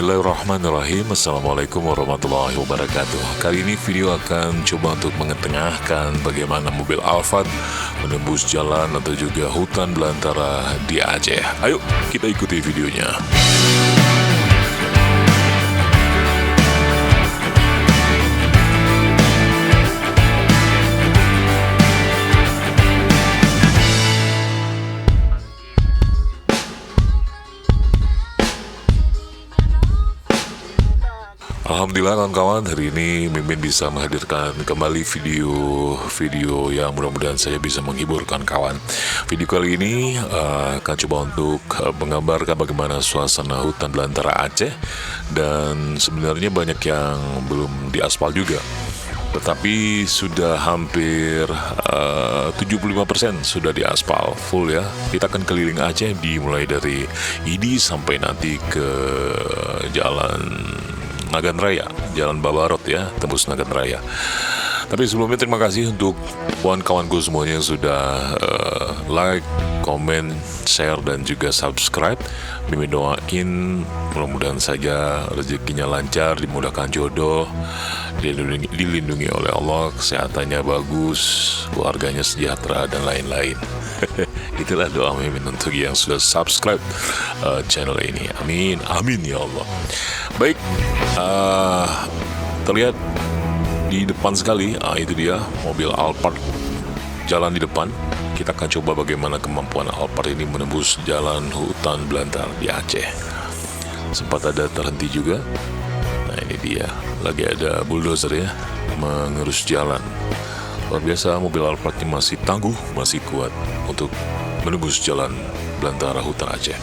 Bismillahirrahmanirrahim. Assalamualaikum warahmatullahi wabarakatuh. Kali ini video akan coba untuk mengetengahkan bagaimana mobil Alphard menembus jalan atau juga hutan belantara di Aceh. Ayo kita ikuti videonya. Alhamdulillah kawan-kawan, hari ini Mimin bisa menghadirkan kembali video yang mudah-mudahan saya bisa menghiburkan kawan. Video kali ini akan coba untuk menggambarkan bagaimana suasana hutan belantara Aceh, dan sebenarnya banyak yang belum diaspal juga, tetapi sudah hampir 75% sudah diaspal full ya. Kita akan keliling Aceh dimulai dari Idi sampai nanti ke jalan Nagan Raya, Jalan Babarot ya, tembus Nagan Raya. Tapi sebelumnya terima kasih untuk kawan-kawanku semuanya yang sudah like, komen, share, dan juga subscribe. Mimin doain mudah-mudahan saja rezekinya lancar, dimudahkan jodoh, dilindungi oleh Allah, kesehatannya bagus, keluarganya sejahtera, dan lain-lain. Itulah doa Mimin untuk yang sudah subscribe channel ini. Amin, amin ya Allah. Baik, terlihat di depan sekali, itu dia mobil Alphard jalan di depan. Kita akan coba bagaimana kemampuan Alphard ini menembus jalan hutan belantara di Aceh. Sempat ada terhenti juga. Nah ini dia, lagi ada bulldozer ya, mengurus jalan. Luar biasa, mobil Alphard ini masih tangguh, masih kuat untuk menembus jalan belantara hutan Aceh.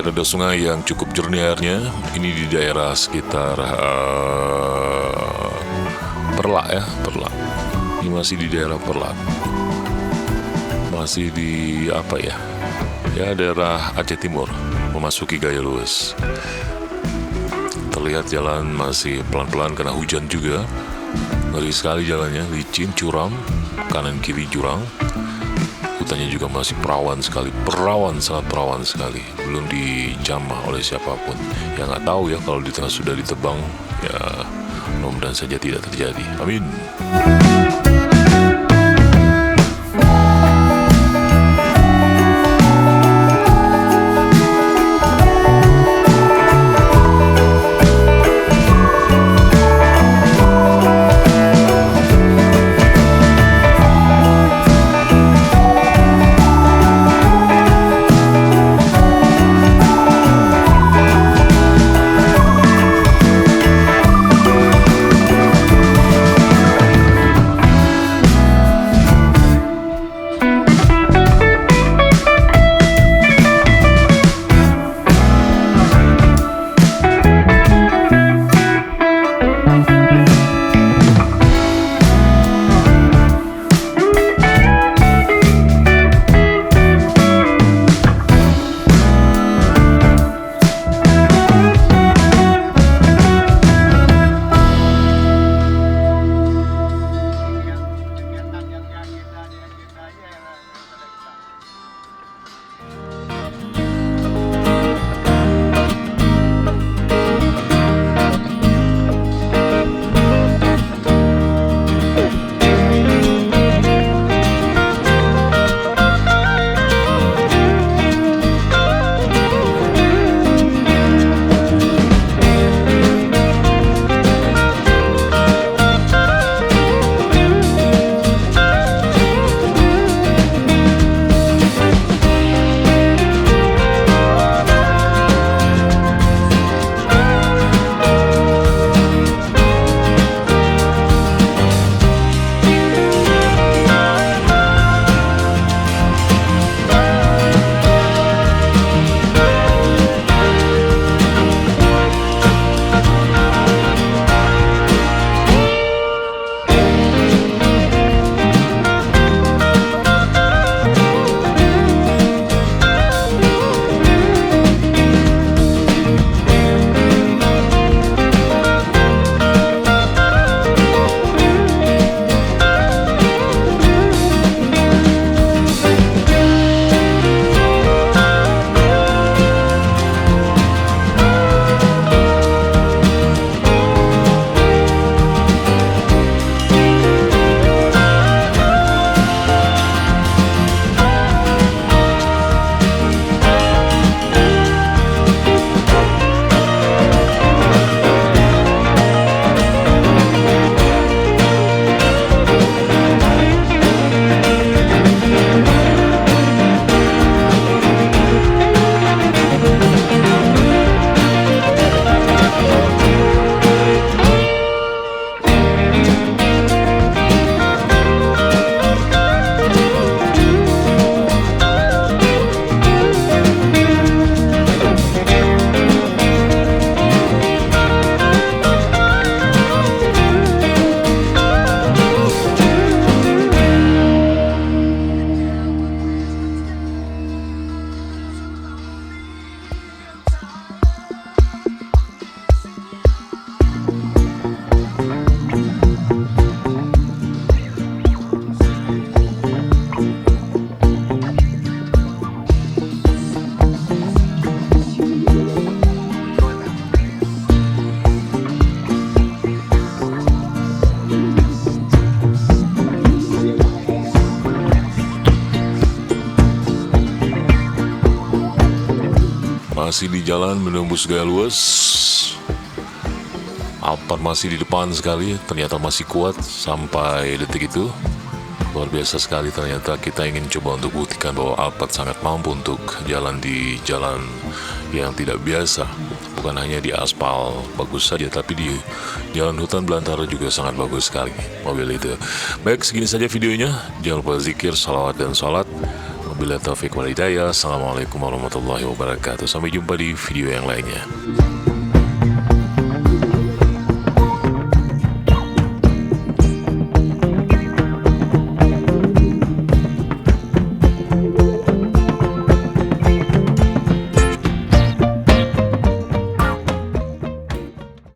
Ada sungai yang cukup jernih airnya. Ini di daerah sekitar Perlak ya, Perlak. Ini masih di daerah Perlak, masih di apa ya, daerah Aceh Timur, memasuki Gaya Lues. Terlihat jalan masih pelan-pelan karena hujan juga. Ngeri sekali jalannya, licin, curam, kanan kiri jurang. Hutannya juga masih perawan, sangat perawan sekali. Belum dijamah oleh siapapun. Ya nggak tahu ya, kalau di tengah sudah ditebang, ya mudah-mudahan saja tidak terjadi. Amin. Masih di jalan menembus gaya luas. Alphard masih di depan sekali, ternyata masih kuat sampai detik itu. Luar biasa sekali, ternyata kita ingin coba untuk buktikan bahwa Alphard sangat mampu untuk jalan di jalan yang tidak biasa. Bukan hanya di aspal bagus saja, tapi di jalan hutan belantara juga sangat bagus sekali mobil itu. Baik, segini saja videonya. Jangan lupa zikir, salawat, dan sholat. Wabillahi taufiq wal hidayah. Assalamualaikum warahmatullahi wabarakatuh. Sampai jumpa di video yang lainnya.